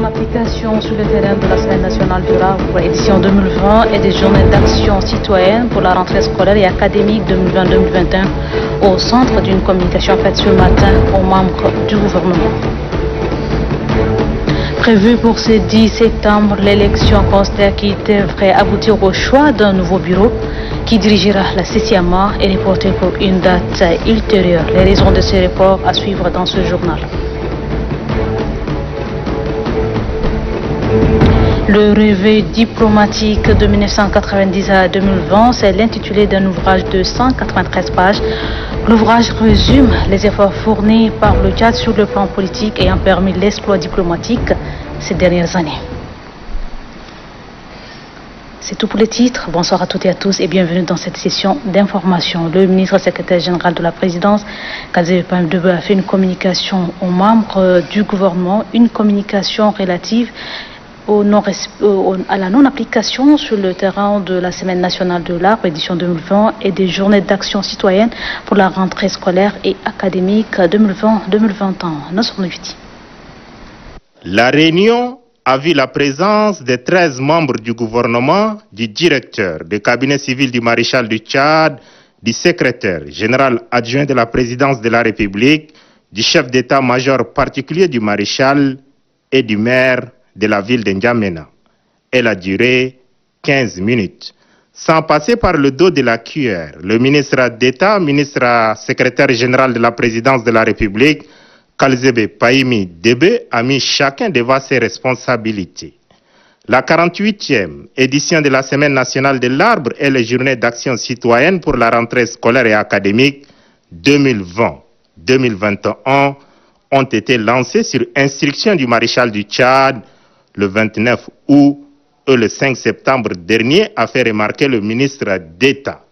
non-application sur le terrain de la Semaine nationale du l'arbre édition 2020 et des journées d'action citoyenne pour la rentrée scolaire et académique 2020-2021 au centre d'une communication faite ce matin aux membres du gouvernement. Prévu pour ce 10 septembre, l'élection consulaire qui devrait aboutir au choix d'un nouveau bureau qui dirigera la CCMA est reportée pour une date ultérieure. Les raisons de ce report à suivre dans ce journal. Le réveil diplomatique de 1990 à 2020, c'est l'intitulé d'un ouvrage de 193 pages. L'ouvrage résume les efforts fournis par le Tchad sur le plan politique ayant permis l'exploit diplomatique ces dernières années. C'est tout pour les titres. Bonsoir à toutes et à tous et bienvenue dans cette session d'information. Le ministre secrétaire général de la présidence, Kalzebe Paimi Debe, a fait une communication aux membres du gouvernement, une communication relative à la non-application sur le terrain de la Semaine nationale de l'arbre, édition 2020, et des journées d'action citoyenne pour la rentrée scolaire et académique 2020-2021. Nous sommes invités. La réunion a vu la présence des 13 membres du gouvernement, du directeur du cabinet civil du maréchal du Tchad, du secrétaire général adjoint de la présidence de la République, du chef d'état-major particulier du maréchal et du maire de la ville de N'Djamena. Elle a duré 15 minutes. Sans passer par le dos de la cuillère, le ministre d'État, ministre secrétaire général de la présidence de la République, Kalzebe Paimi Debe, a mis chacun devant ses responsabilités. La 48e édition de la Semaine nationale de l'arbre et les journées d'action citoyenne pour la rentrée scolaire et académique 2020-2021 ont été lancées sur instruction du maréchal du Tchad le 29 août et le 5 septembre dernier, a fait remarquer le ministre d'État.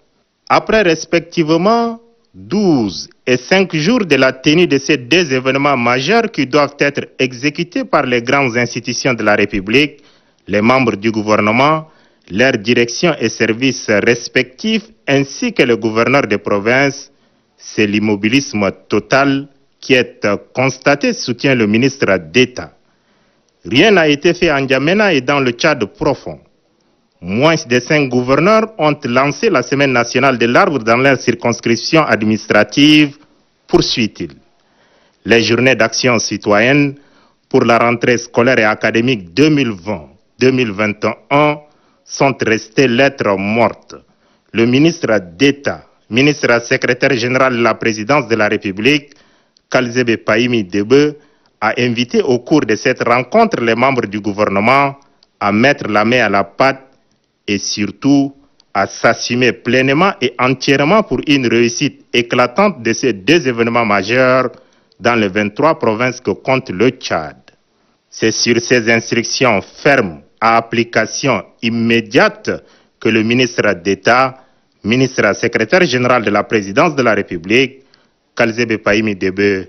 Après respectivement 12 et 5 jours de la tenue de ces deux événements majeurs qui doivent être exécutés par les grandes institutions de la République, les membres du gouvernement, leurs directions et services respectifs, ainsi que le gouverneur des provinces, c'est l'immobilisme total qui est constaté, soutient le ministre d'État. Rien n'a été fait en N'Djamena et dans le Tchad profond. Moins de 5 gouverneurs ont lancé la Semaine nationale de l'arbre dans leur circonscription administrative, poursuit-il. Les journées d'action citoyenne pour la rentrée scolaire et académique 2020-2021 sont restées lettres mortes. Le ministre d'État, ministre secrétaire général de la présidence de la République, Kalzebe Paimi Debe, a invité au cours de cette rencontre les membres du gouvernement à mettre la main à la pâte et surtout à s'assumer pleinement et entièrement pour une réussite éclatante de ces deux événements majeurs dans les 23 provinces que compte le Tchad. C'est sur ces instructions fermes à application immédiate que le ministre d'État, ministre secrétaire général de la présidence de la République, Kalzebe Paimi Debe,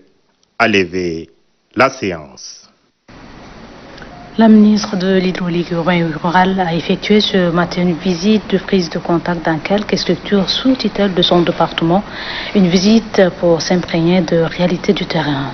a levé la séance. La ministre de l'Hydraulique urbaine et rurale a effectué ce matin une visite de prise de contact dans quelques structures sous tutelle de son département. Une visite pour s'imprégner de réalité du terrain.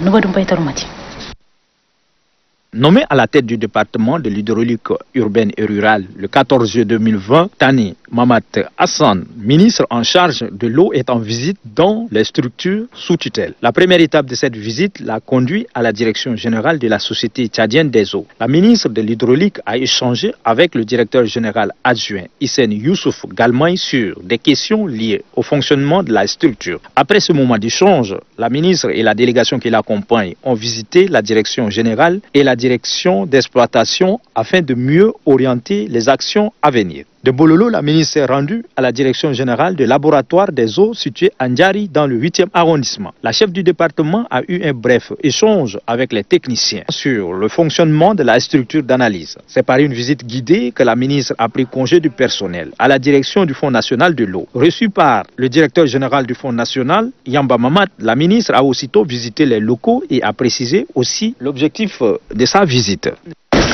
Nommé à la tête du département de l'hydraulique urbaine et rurale le 14 juillet 2020, Tani Mamat Hassan, ministre en charge de l'eau, est en visite dans les structures sous tutelle. La première étape de cette visite l'a conduit à la direction générale de la Société tchadienne des eaux. La ministre de l'hydraulique a échangé avec le directeur général adjoint Hissène Youssouf Galmaï sur des questions liées au fonctionnement de la structure. Après ce moment d'échange, la ministre et la délégation qui l'accompagne ont visité la direction générale et la direction d'exploitation afin de mieux orienter les actions à venir. De Bololo, la ministre s'est rendue à la direction générale du laboratoire des eaux situé à Ndjari dans le 8e arrondissement. La chef du département a eu un bref échange avec les techniciens sur le fonctionnement de la structure d'analyse. C'est par une visite guidée que la ministre a pris congé du personnel à la direction du Fonds national de l'eau. Reçue par le directeur général du Fonds national, Yamba Mamat, la ministre a aussitôt visité les locaux et a précisé aussi l'objectif de sa visite.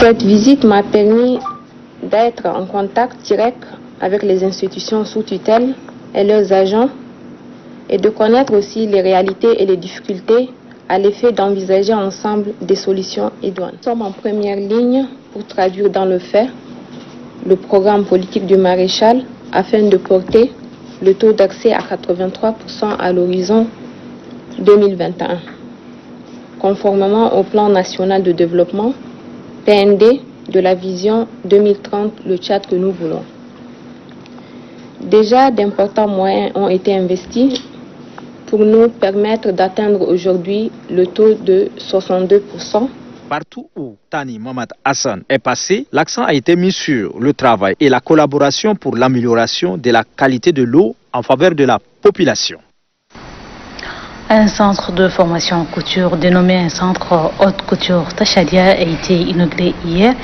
Cette visite m'a permis d'être en contact direct avec les institutions sous tutelle et leurs agents et de connaître aussi les réalités et les difficultés à l'effet d'envisager ensemble des solutions idoines. Nous sommes en première ligne pour traduire dans le fait le programme politique du maréchal afin de porter le taux d'accès à 83% à l'horizon 2021, conformément au plan national de développement, PND, de la vision 2030, le Tchad que nous voulons. Déjà, d'importants moyens ont été investis pour nous permettre d'atteindre aujourd'hui le taux de 62%. Partout où Tani Mohamed Hassan est passé, l'accent a été mis sur le travail et la collaboration pour l'amélioration de la qualité de l'eau en faveur de la population. Un centre de formation en couture dénommé un centre haute couture Tachadia a été inauguré hier,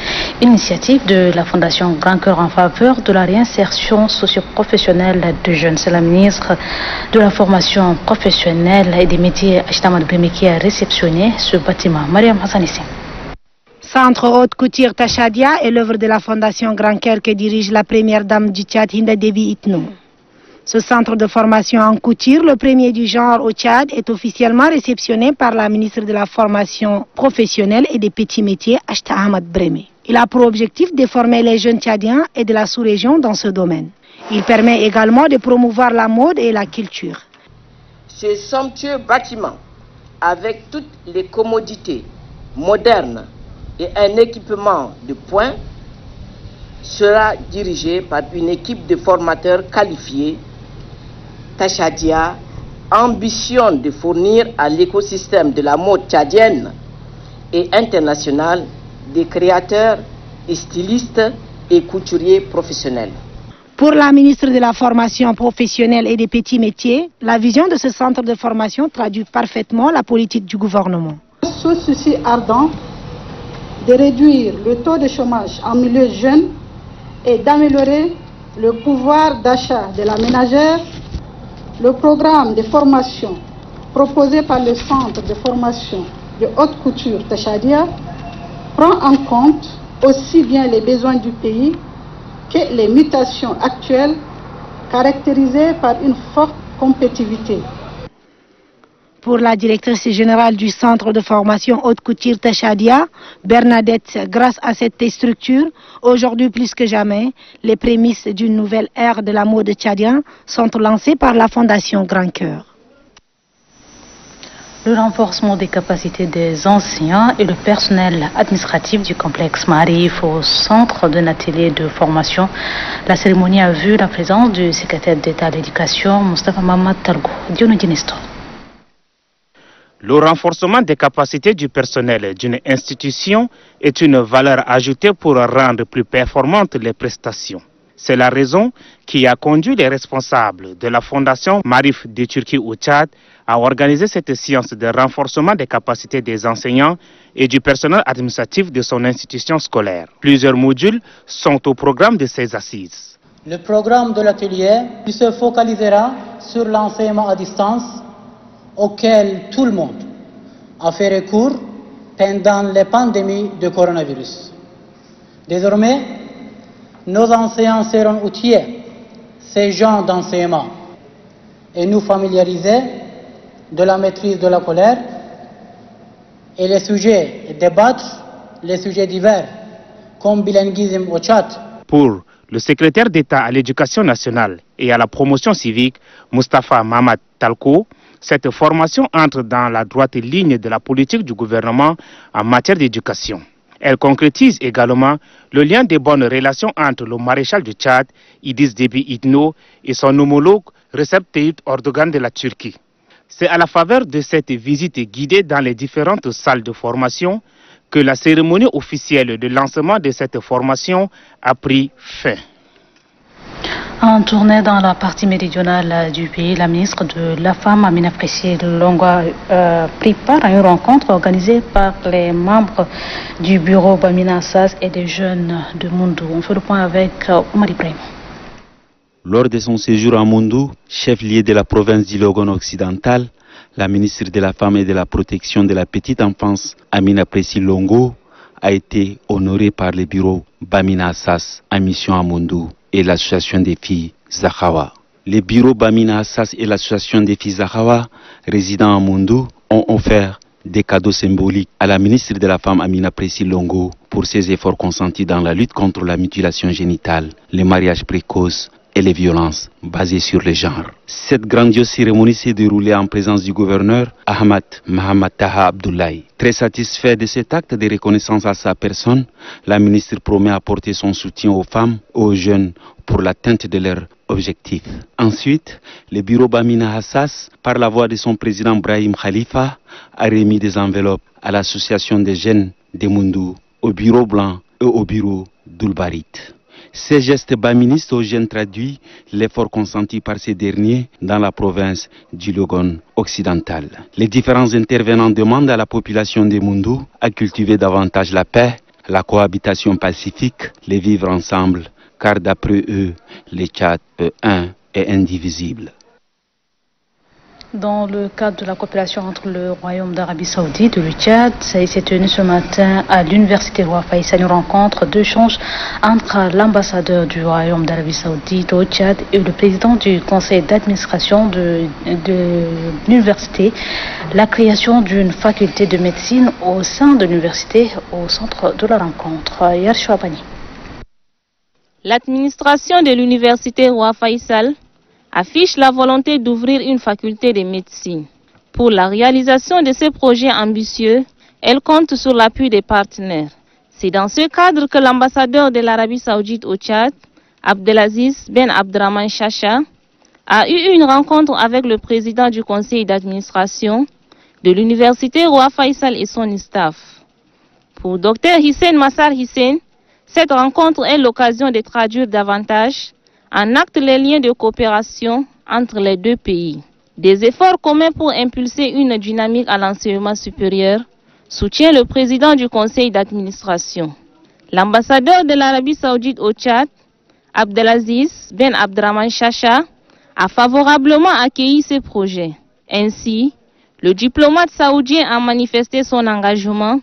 initiative de la Fondation Grand Cœur en faveur de la réinsertion socio-professionnelle de jeunes. C'est la ministre de la formation professionnelle et des métiers Achtamad Breme qui a réceptionné ce bâtiment. Mariam Hassanissi. Centre haute couture Tachadia est l'œuvre de la Fondation Grand Cœur que dirige la première dame du Tchad, Hinda Devi Itno. Ce centre de formation en couture, le premier du genre au Tchad, est officiellement réceptionné par la ministre de la formation professionnelle et des petits métiers, Achta Ahmad Breme. Il a pour objectif de former les jeunes Tchadiens et de la sous-région dans ce domaine. Il permet également de promouvoir la mode et la culture. Ce somptueux bâtiment, avec toutes les commodités modernes et un équipement de pointe, sera dirigé par une équipe de formateurs qualifiés. Tachadia ambitionne de fournir à l'écosystème de la mode tchadienne et internationale des créateurs et stylistes et couturiers professionnels. Pour la ministre de la formation professionnelle et des petits métiers, la vision de ce centre de formation traduit parfaitement la politique du gouvernement. Ce souci ardent de réduire le taux de chômage en milieu jeune et d'améliorer le pouvoir d'achat de la ménagère, le programme de formation proposé par le centre de formation de haute couture Tachadia prend en compte aussi bien les besoins du pays que les mutations actuelles caractérisées par une forte compétitivité. Pour la directrice générale du centre de formation haute couture Tachadia, Bernadette, grâce à cette structure, aujourd'hui plus que jamais, les prémices d'une nouvelle ère de la mode tchadienne sont lancées par la Fondation Grand Cœur. Le renforcement des capacités des enseignants et le personnel administratif du complexe Marif au centre d'un atelier de formation. La cérémonie a vu la présence du secrétaire d'État à l'éducation, Moustapha Mamad Talgo. Diono Dinisto. Le renforcement des capacités du personnel d'une institution est une valeur ajoutée pour rendre plus performantes les prestations. C'est la raison qui a conduit les responsables de la Fondation Marif de Turquie au Tchad à organiser cette séance de renforcement des capacités des enseignants et du personnel administratif de son institution scolaire. Plusieurs modules sont au programme de ces assises. Le programme de l'atelier se focalisera sur l'enseignement à distance auquel tout le monde a fait recours pendant les pandémies de coronavirus. Désormais, nos enseignants seront outillés ces genres d'enseignement et nous familiariser de la maîtrise de la colère et les sujets, et débattre les sujets divers comme bilinguisme au Tchad. Pour le secrétaire d'État à l'éducation nationale et à la promotion civique, Moustapha Mamad Talko, cette formation entre dans la droite ligne de la politique du gouvernement en matière d'éducation. Elle concrétise également le lien des bonnes relations entre le maréchal du Tchad, Idriss Déby Itno, et son homologue Recep Tayyip Erdogan de la Turquie. C'est à la faveur de cette visite guidée dans les différentes salles de formation que la cérémonie officielle de lancement de cette formation a pris fin. En tournée dans la partie méridionale du pays, la ministre de la Femme, Amina Pressy Longo, a pris part à une rencontre organisée par les membres du bureau Bamina Assas et des jeunes de Moundou. On fait le point avec Omar Ibrahim. Lors de son séjour à Moundou, chef-lieu de la province d'Ilogon occidental, la ministre de la Femme et de la Protection de la Petite Enfance, Amina Pressy Longo, a été honorée par le bureau Bamina Assas en mission à Moundou et l'association des filles Zahawa. Les bureaux Bamina Assas et l'association des filles Zahawa, résidant à Moundou, ont offert des cadeaux symboliques à la ministre de la Femme Amina Précy Longo pour ses efforts consentis dans la lutte contre la mutilation génitale, les mariages précoces et les violences basées sur le genre. Cette grandiose cérémonie s'est déroulée en présence du gouverneur Ahmad Mohamed Taha Abdoulaye. Très satisfait de cet acte de reconnaissance à sa personne, la ministre promet apporter son soutien aux femmes et aux jeunes pour l'atteinte de leurs objectifs. Ensuite, le bureau Bamina Hassas, par la voix de son président Brahim Khalifa, a remis des enveloppes à l'association des jeunes de Mundou, au bureau blanc et au bureau d'Ulbarit. Ces gestes baministes aux jeunes traduisent l'effort consenti par ces derniers dans la province du Logon occidental. Les différents intervenants demandent à la population de Mundou à cultiver davantage la paix, la cohabitation pacifique, les vivre ensemble, car d'après eux, le Tchad est un et indivisible. Dans le cadre de la coopération entre le Royaume d'Arabie Saoudite et le Tchad, ça s'est tenu ce matin à l'Université Roi Faisal une rencontre d'échange entre l'ambassadeur du Royaume d'Arabie Saoudite au Tchad et le président du conseil d'administration de l'université. La création d'une faculté de médecine au sein de l'université au centre de la rencontre. Yarchoua Bani. L'administration de l'université Roi Faisal affiche la volonté d'ouvrir une faculté de médecine. Pour la réalisation de ces projets ambitieux, elle compte sur l'appui des partenaires. C'est dans ce cadre que l'ambassadeur de l'Arabie Saoudite au Tchad, Abdelaziz Ben Abdraman Chacha, a eu une rencontre avec le président du conseil d'administration de l'université Roi Faisal et son staff. Pour Dr Hissène Massar Hissène, cette rencontre est l'occasion de traduire davantage en acte les liens de coopération entre les deux pays. Des efforts communs pour impulser une dynamique à l'enseignement supérieur soutient le président du conseil d'administration. L'ambassadeur de l'Arabie Saoudite au Tchad, Abdelaziz Ben Abdraman Chacha, a favorablement accueilli ces projets. Ainsi, le diplomate saoudien a manifesté son engagement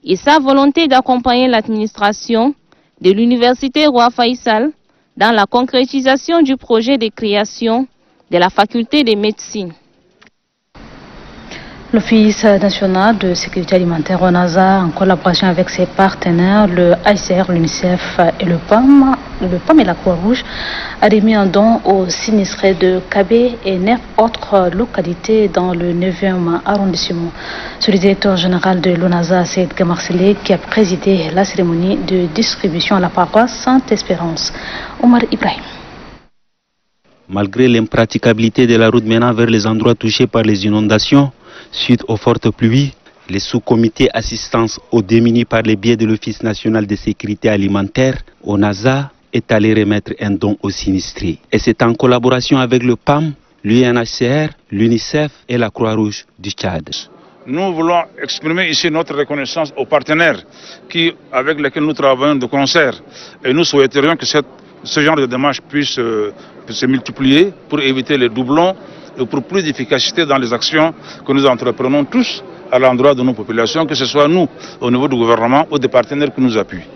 et sa volonté d'accompagner l'administration de l'université Roi Faisal dans la concrétisation du projet de création de la faculté de médecine. L'Office national de sécurité alimentaire ONASA, en collaboration avec ses partenaires, le HCR, l'UNICEF et le PAM et la Croix-Rouge, a remis un don aux sinistrés de Kabé et 9 autres localités dans le 9e arrondissement. C'est le directeur général de l'ONASA, Seyd Gamarcelé, qui a présidé la cérémonie de distribution à la paroisse Sainte-Espérance. Omar Ibrahim. Malgré l'impraticabilité de la route menant vers les endroits touchés par les inondations, suite aux fortes pluies, le sous-comité assistance aux démunis par le biais de l'Office national de sécurité alimentaire, ONASA, est allé remettre un don aux sinistrés. Et c'est en collaboration avec le PAM, l'UNHCR, l'UNICEF et la Croix-Rouge du Tchad. Nous voulons exprimer ici notre reconnaissance aux partenaires avec lesquels nous travaillons de concert. Et nous souhaiterions que ce genre de démarche puisse se multiplier pour éviter les doublons et pour plus d'efficacité dans les actions que nous entreprenons tous à l'endroit de nos populations, que ce soit nous au niveau du gouvernement ou des partenaires qui nous appuient.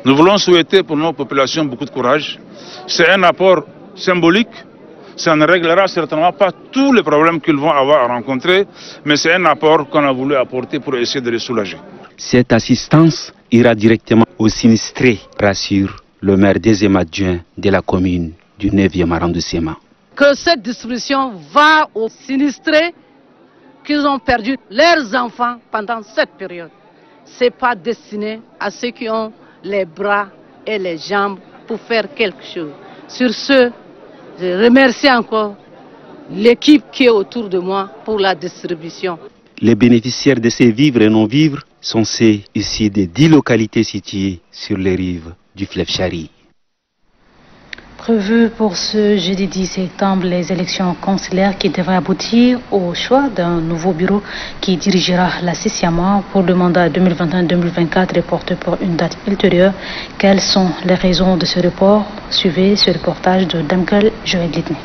Nous voulons souhaiter pour nos populations beaucoup de courage. C'est un apport symbolique. Ça ne réglera certainement pas tous les problèmes qu'ils vont avoir à rencontrer, mais c'est un apport qu'on a voulu apporter pour essayer de les soulager. Cette assistance ira directement aux sinistrés, rassure le maire deuxième adjoint de la commune du 9e arrondissement. Que cette distribution va aux sinistrés qui ont perdu leurs enfants pendant cette période. Ce n'est pas destiné à ceux qui ont les bras et les jambes pour faire quelque chose. Sur ce, je remercie encore l'équipe qui est autour de moi pour la distribution. Les bénéficiaires de ces vivres et non-vivres sont ceux ici des 10 localités situées sur les rives du fleuve Chari. Prévu pour ce jeudi 10 septembre, les élections consulaires qui devraient aboutir au choix d'un nouveau bureau qui dirigera la CCAMA pour le mandat 2021-2024 reporté pour une date ultérieure. Quelles sont les raisons de ce report? Suivez ce reportage de Damgal Joël Litné.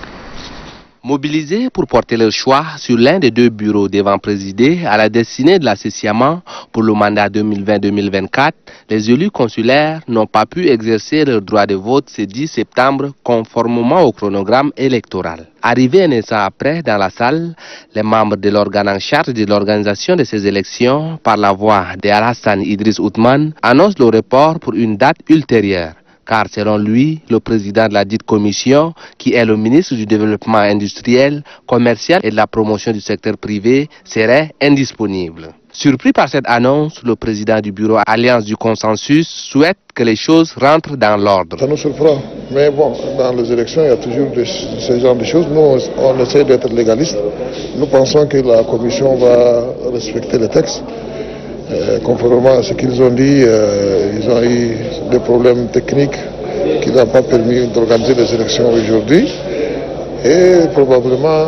Mobilisés pour porter leur choix sur l'un des deux bureaux devant présider à la destinée de l'association pour le mandat 2020-2024, les élus consulaires n'ont pas pu exercer leur droit de vote ce 10 septembre conformément au chronogramme électoral. Arrivés un instant après dans la salle, les membres de l'organe en charge de l'organisation de ces élections, par la voix d'Alassane Idriss Othmane, annoncent le report pour une date ultérieure. Car selon lui, le président de la dite commission, qui est le ministre du Développement industriel, commercial et de la promotion du secteur privé, serait indisponible. Surpris par cette annonce, le président du bureau Alliance du Consensus souhaite que les choses rentrent dans l'ordre. Ça nous surprend, mais bon, dans les élections, il y a toujours ce genre de choses. Nous, on essaie d'être légaliste. Nous pensons que la commission va respecter les textes. Conformément à ce qu'ils ont dit, ils ont eu des problèmes techniques qui n'ont pas permis d'organiser les élections aujourd'hui. Et probablement,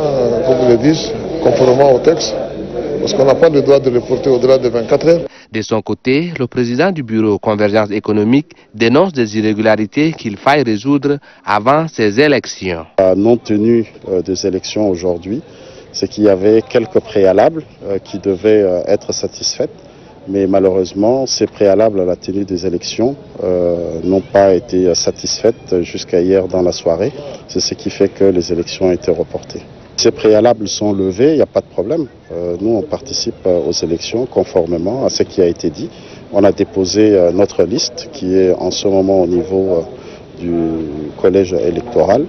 comme vous le dites, conformément au texte, parce qu'on n'a pas le droit de reporter au-delà de 24 heures. De son côté, le président du bureau Convergence économique dénonce des irrégularités qu'il faille résoudre avant ces élections. La non-tenue des élections aujourd'hui, c'est qu'il y avait quelques préalables qui devaient être satisfaits. Mais malheureusement, ces préalables à la tenue des élections n'ont pas été satisfaites jusqu'à hier dans la soirée. C'est ce qui fait que les élections ont été reportées. Ces préalables sont levés, il n'y a pas de problème. Nous, on participe aux élections conformément à ce qui a été dit. On a déposé notre liste qui est en ce moment au niveau du collège électoral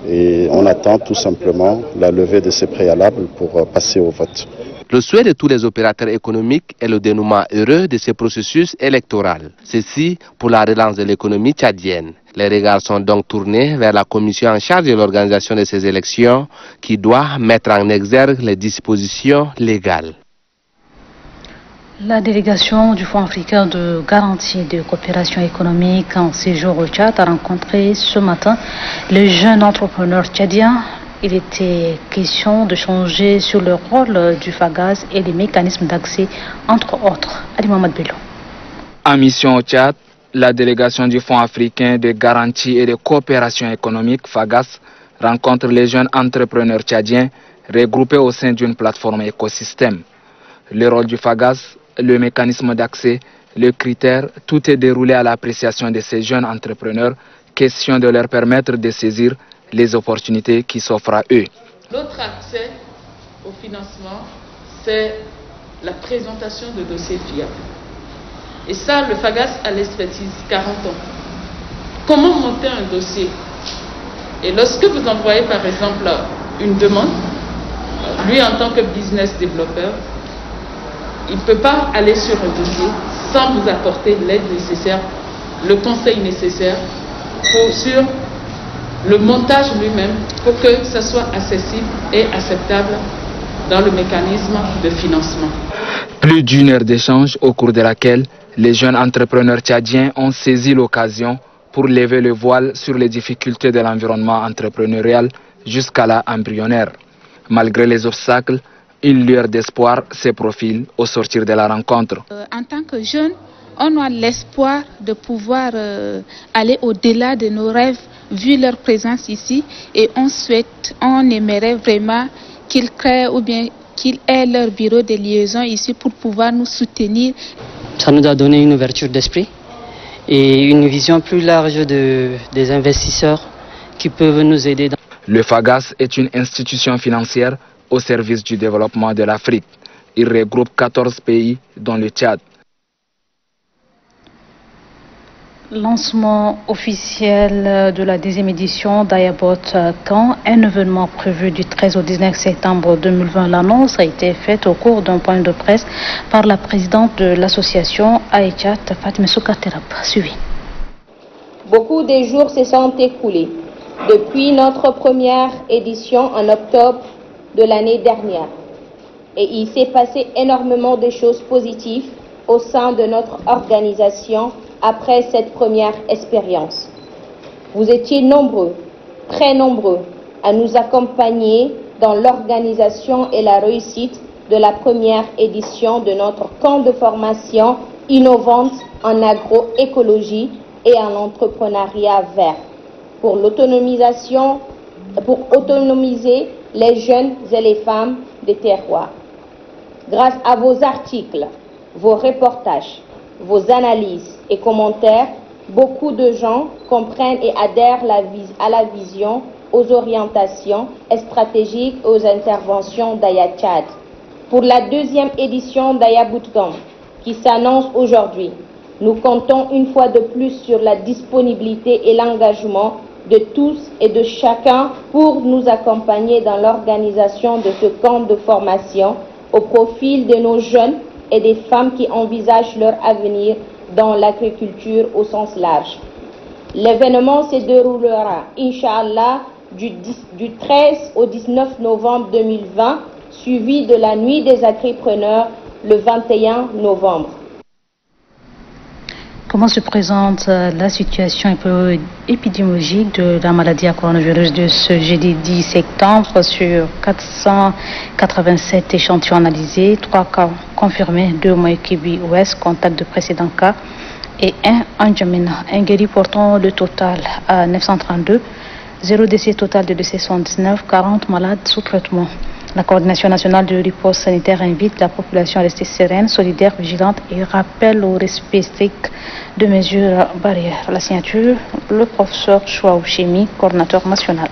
et on attend tout simplement la levée de ces préalables pour passer au vote. Le souhait de tous les opérateurs économiques est le dénouement heureux de ce processus électoral. Ceci pour la relance de l'économie tchadienne. Les regards sont donc tournés vers la commission en charge de l'organisation de ces élections qui doit mettre en exergue les dispositions légales. La délégation du Fonds africain de garantie de coopération économique en séjour au Tchad a rencontré ce matin les jeunes entrepreneurs tchadiens. Il était question de changer sur le rôle du FAGAS et les mécanismes d'accès, entre autres. Ali Mohamed Bello. En mission au Tchad, la délégation du Fonds africain de garantie et de coopération économique, FAGAS, rencontre les jeunes entrepreneurs tchadiens regroupés au sein d'une plateforme écosystème. Le rôle du FAGAS, le mécanisme d'accès, le critère, tout est déroulé à l'appréciation de ces jeunes entrepreneurs, question de leur permettre de saisir les opportunités qui s'offrent à eux. L'autre accès au financement, c'est la présentation de dossiers fiables. Et ça, le FAGAS a l'expertise, 40 ans. Comment monter un dossier? Et lorsque vous envoyez par exemple une demande, lui en tant que business développeur, il ne peut pas aller sur un dossier sans vous apporter l'aide nécessaire, le conseil nécessaire sur le montage lui-même pour que ça soit accessible et acceptable dans le mécanisme de financement. Plus d'une heure d'échange au cours de laquelle les jeunes entrepreneurs tchadiens ont saisi l'occasion pour lever le voile sur les difficultés de l'environnement entrepreneurial jusqu'à là embryonnaire. Malgré les obstacles, une lueur d'espoir se profile au sortir de la rencontre. En tant que jeunes, on a l'espoir de pouvoir aller au-delà de nos rêves vu leur présence ici et on aimerait vraiment qu'ils créent ou bien qu'ils aient leur bureau de liaison ici pour pouvoir nous soutenir. Ça nous a donné une ouverture d'esprit et une vision plus large des investisseurs qui peuvent nous aider. Le FAGAS est une institution financière au service du développement de l'Afrique. Il regroupe 14 pays dont le Tchad. Lancement officiel de la 10e édition d'Ayabot Camp, un événement prévu du 13 au 19 septembre 2020. L'annonce a été faite au cours d'un point de presse par la présidente de l'association Aïchat, Fatime Soukaterab. Suivi. Beaucoup de jours se sont écoulés depuis notre première édition en octobre de l'année dernière. Et il s'est passé énormément de choses positives au sein de notre organisation après cette première expérience. Vous étiez nombreux, très nombreux, à nous accompagner dans l'organisation et la réussite de la première édition de notre camp de formation innovante en agroécologie et en entrepreneuriat vert pour autonomiser les jeunes et les femmes des terroirs. Grâce à vos articles, vos reportages, vos analyses et commentaires, beaucoup de gens comprennent et adhèrent à la vision, aux orientations stratégiques et aux interventions d'Aya Tchad. Pour la deuxième édition d'Aya Bootcamp, qui s'annonce aujourd'hui, nous comptons une fois de plus sur la disponibilité et l'engagement de tous et de chacun pour nous accompagner dans l'organisation de ce camp de formation au profil de nos jeunes et des femmes qui envisagent leur avenir dans l'agriculture au sens large. L'événement se déroulera, Inch'Allah, du 13 au 19 novembre 2020, suivi de la nuit des agripreneurs le 21 novembre. Comment se présente la situation épidémiologique de la maladie à coronavirus de ce jeudi 10 septembre sur 487 échantillons analysés, 3 cas confirmés, 2 Moïkibi Ouest, contact de précédents cas et 1 en Djamena. Un guéri portant le total à 932, 0 décès total de 279, 40 malades sous traitement. La coordination nationale de riposte sanitaire invite la population à rester sereine, solidaire, vigilante et rappelle au respect strict de mesures barrières. À la signature, le professeur Chouaou Chemi, coordinateur national.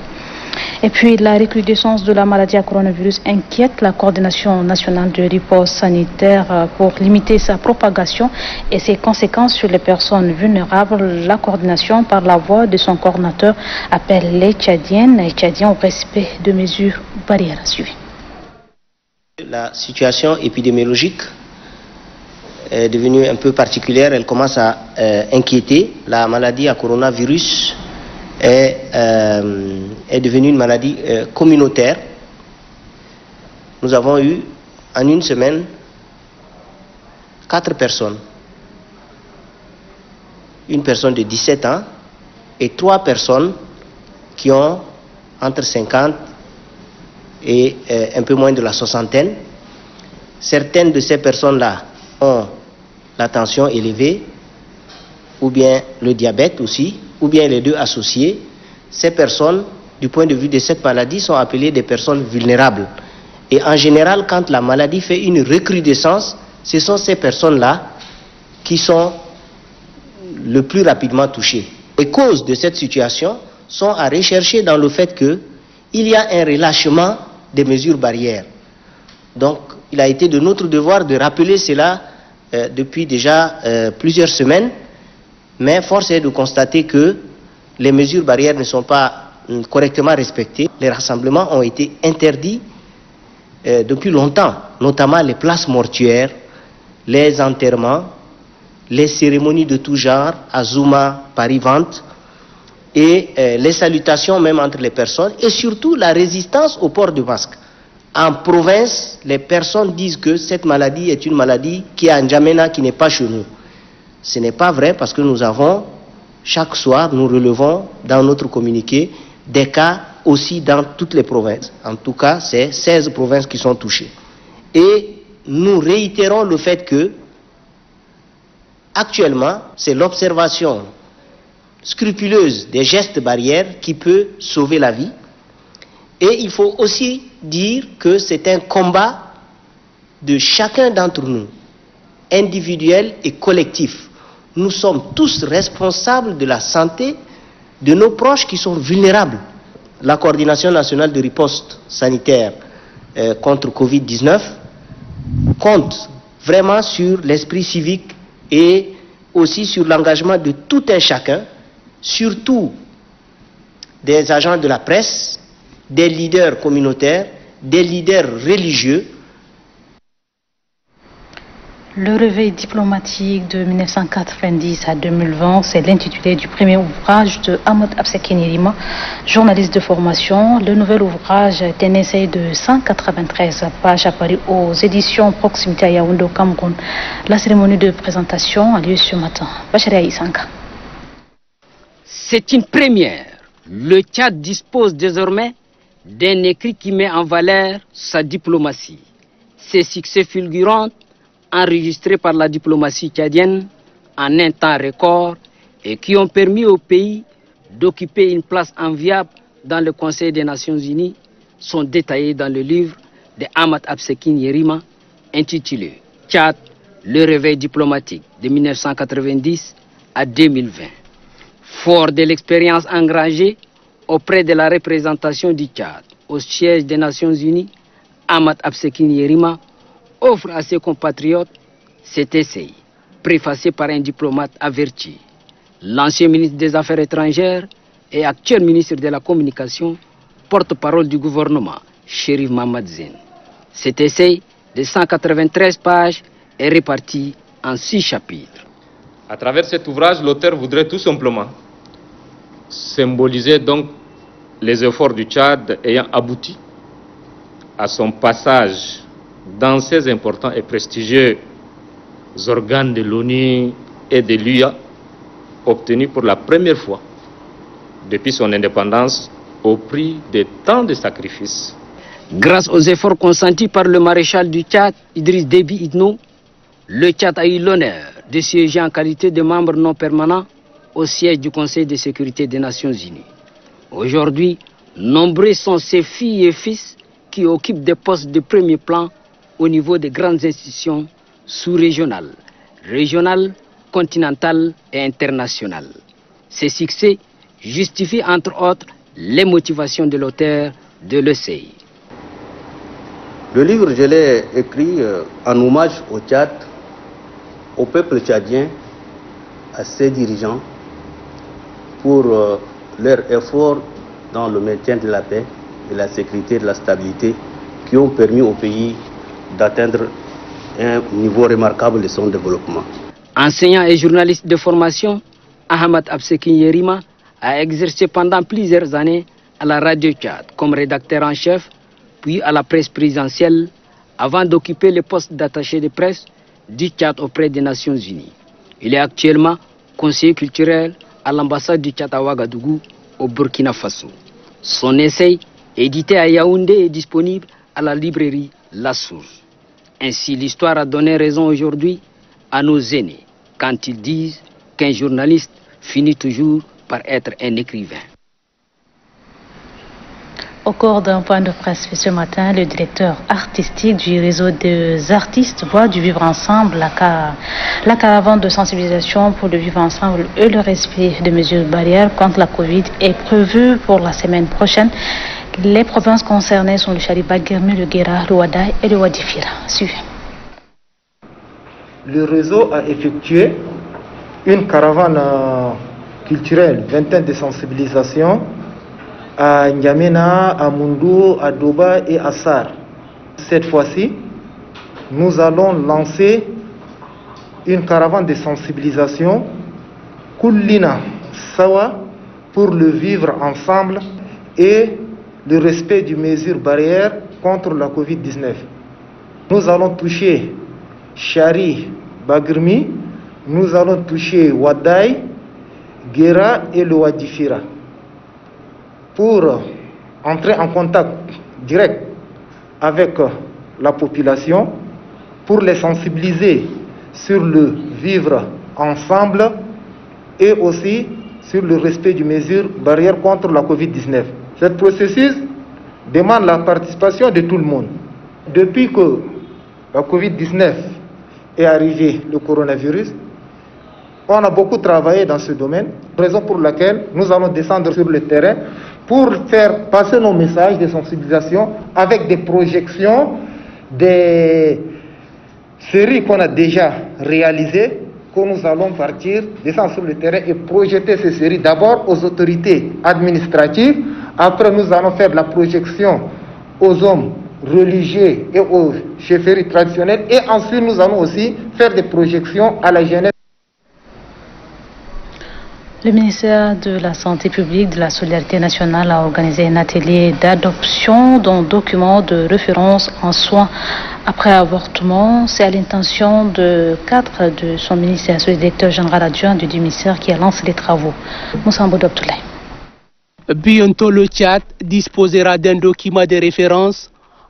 Et puis, la recrudescence de la maladie à coronavirus inquiète la coordination nationale de riposte sanitaire pour limiter sa propagation et ses conséquences sur les personnes vulnérables. La coordination, par la voix de son coordinateur, appelle les Tchadiennes et Tchadiens au respect de mesures barrières. Suivez. La situation épidémiologique est devenue un peu particulière, elle commence à inquiéter. La maladie à coronavirus est devenue une maladie communautaire. Nous avons eu en une semaine 4 personnes. Une personne de 17 ans et 3 personnes qui ont entre 50 et un peu moins de la soixantaine. Certaines de ces personnes-là ont la tension élevée, ou bien le diabète aussi, ou bien les deux associés. Ces personnes, du point de vue de cette maladie, sont appelées des personnes vulnérables. Et en général, quand la maladie fait une recrudescence, ce sont ces personnes-là qui sont le plus rapidement touchées. Les causes de cette situation sont à rechercher dans le fait qu'il y a un relâchement des mesures barrières. Donc, il a été de notre devoir de rappeler cela depuis déjà plusieurs semaines, mais force est de constater que les mesures barrières ne sont pas correctement respectées. Les rassemblements ont été interdits depuis longtemps, notamment les places mortuaires, les enterrements, les cérémonies de tout genre, à Zouma, Paris-Vente, et les salutations même entre les personnes, et surtout la résistance au port du masque. En province, les personnes disent que cette maladie est une maladie qui est en Djamena, qui n'est pas chez nous. Ce n'est pas vrai parce que nous avons, chaque soir, nous relevons dans notre communiqué des cas aussi dans toutes les provinces. En tout cas, c'est 16 provinces qui sont touchées. Et nous réitérons le fait que, actuellement, c'est l'observation scrupuleuse des gestes barrières qui peut sauver la vie. Et il faut aussi dire que c'est un combat de chacun d'entre nous, individuel et collectif. Nous sommes tous responsables de la santé de nos proches qui sont vulnérables. La coordination nationale de riposte sanitaire contre Covid-19 compte vraiment sur l'esprit civique et aussi sur l'engagement de tout un chacun, surtout des agents de la presse, des leaders communautaires, des leaders religieux. Le réveil diplomatique de 1990 à 2020, c'est l'intitulé du premier ouvrage de Ahmed Absekeni-Rima, journaliste de formation. Le nouvel ouvrage est un essai de 193 pages apparu aux éditions Proximité à Yaoundé au Cameroun. La cérémonie de présentation a lieu ce matin. Bacharia Isanka. C'est une première. Le Tchad dispose désormais d'un écrit qui met en valeur sa diplomatie. Ses succès fulgurants enregistrés par la diplomatie tchadienne en un temps record et qui ont permis au pays d'occuper une place enviable dans le Conseil des Nations Unies, sont détaillés dans le livre de Ahmad Absekine Yerima intitulé Tchad, le réveil diplomatique de 1990 à 2020. Fort de l'expérience engagée auprès de la représentation du Tchad au siège des Nations Unies, Ahmad Absekine Yerima offre à ses compatriotes cet essai, préfacé par un diplomate averti, l'ancien ministre des Affaires étrangères et actuel ministre de la Communication, porte-parole du gouvernement, Chérif Mohamed Zine. Cet essai de 193 pages est réparti en 6 chapitres. À travers cet ouvrage, l'auteur voudrait tout simplement symboliser donc les efforts du Tchad ayant abouti à son passage dans ces importants et prestigieux organes de l'ONU et de l'UA, obtenus pour la première fois depuis son indépendance au prix de tant de sacrifices. Grâce aux efforts consentis par le maréchal du Tchad, Idriss Déby Itno, le Tchad a eu l'honneur de siéger en qualité de membre non permanent au siège du Conseil de sécurité des Nations Unies. Aujourd'hui, nombreux sont ses filles et fils qui occupent des postes de premier plan au niveau des grandes institutions sous-régionales, régionales, continentales et internationales. Ces succès justifient entre autres les motivations de l'auteur de l'essai. Le livre, je l'ai écrit en hommage au Tchad, au peuple tchadien, à ses dirigeants, pour leur effort dans le maintien de la paix, de la sécurité et de la stabilité qui ont permis au pays d'atteindre un niveau remarquable de son développement. Enseignant et journaliste de formation, Ahmad Absekine Yerima a exercé pendant plusieurs années à la radio Tchad comme rédacteur en chef, puis à la presse présidentielle, avant d'occuper le poste d'attaché de presse du Tchad auprès des Nations Unies. Il est actuellement conseiller culturel à l'ambassade du Tchad à Ouagadougou, au Burkina Faso. Son essai, édité à Yaoundé, est disponible à la librairie La Source. Ainsi, l'histoire a donné raison aujourd'hui à nos aînés quand ils disent qu'un journaliste finit toujours par être un écrivain. Au cours d'un point de presse ce matin, le directeur artistique du réseau des artistes Voix du Vivre Ensemble, la caravane de sensibilisation pour le vivre ensemble et le respect des mesures barrières contre la Covid est prévue pour la semaine prochaine. Les provinces concernées sont le Chariba, Guermi, le Guéra, le Wadaï et le Wadifira. Suivez. Le réseau a effectué une caravane culturelle, vingtaine de sensibilisation à N'Djamena, à Mundou, à Doba et à Sar. Cette fois-ci, nous allons lancer une caravane de sensibilisation Kullina Sawa pour le vivre ensemble et le respect des mesures barrières contre la Covid-19. Nous allons toucher Chari, Bagrmi, nous allons toucher Wadaï, Guéra et le Wadifira pour entrer en contact direct avec la population, pour les sensibiliser sur le vivre ensemble et aussi sur le respect des mesures barrières contre la Covid-19. Ce processus demande la participation de tout le monde. Depuis que la Covid-19 est arrivé, le coronavirus, on a beaucoup travaillé dans ce domaine, raison pour laquelle nous allons descendre sur le terrain pour faire passer nos messages de sensibilisation avec des projections, des séries qu'on a déjà réalisées, que nous allons partir, descendre sur le terrain et projeter ces séries d'abord aux autorités administratives. Après, nous allons faire la projection aux hommes religieux et aux chefferies traditionnelles. Et ensuite, nous allons aussi faire des projections à la jeunesse. Le ministère de la Santé publique, de la Solidarité nationale a organisé un atelier d'adoption d'un document de référence en soins après avortement. C'est à l'intention de 4 de son ministère, le directeur général adjoint du ministère qui a lancé les travaux. Moussa Mbodou Abdoulaye. Bientôt, le Tchad disposera d'un document de référence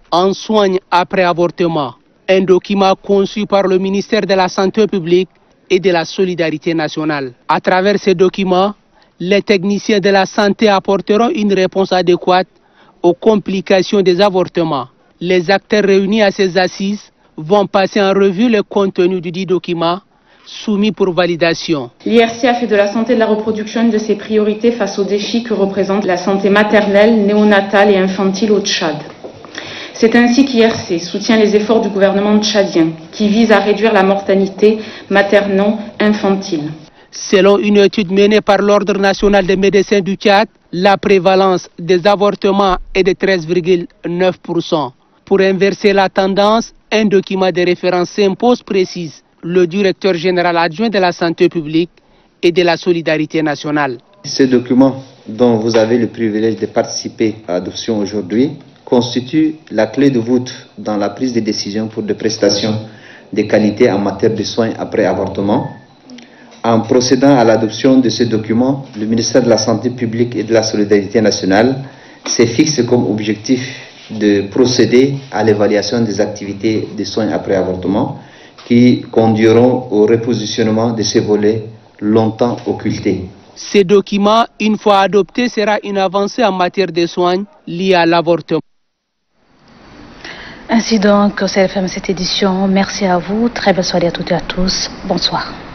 en soins après avortement. Un document conçu par le ministère de la Santé publique et de la Solidarité nationale. À travers ces documents, les techniciens de la santé apporteront une réponse adéquate aux complications des avortements. Les acteurs réunis à ces assises vont passer en revue le contenu du dit document soumis pour validation. L'IRC a fait de la santé de la reproduction une de ses priorités face aux défis que représente la santé maternelle, néonatale et infantile au Tchad. C'est ainsi qu'IRC soutient les efforts du gouvernement tchadien qui vise à réduire la mortalité materno-infantile. Selon une étude menée par l'Ordre national des médecins du Tchad, la prévalence des avortements est de 13,9%. Pour inverser la tendance, un document de référence s'impose, précise le directeur général adjoint de la santé publique et de la solidarité nationale. Ce document dont vous avez le privilège de participer à l'adoption aujourd'hui constitue la clé de voûte dans la prise de décision pour des prestations de qualité en matière de soins après avortement. En procédant à l'adoption de ce document, le ministère de la Santé publique et de la Solidarité nationale s'est fixé comme objectif de procéder à l'évaluation des activités de soins après avortement qui conduiront au repositionnement de ces volets longtemps occultés. Ce document, une fois adopté, sera une avancée en matière de soins liés à l'avortement. Ainsi donc, c'est la fin de cette édition. Merci à vous. Très belle soirée à toutes et à tous. Bonsoir.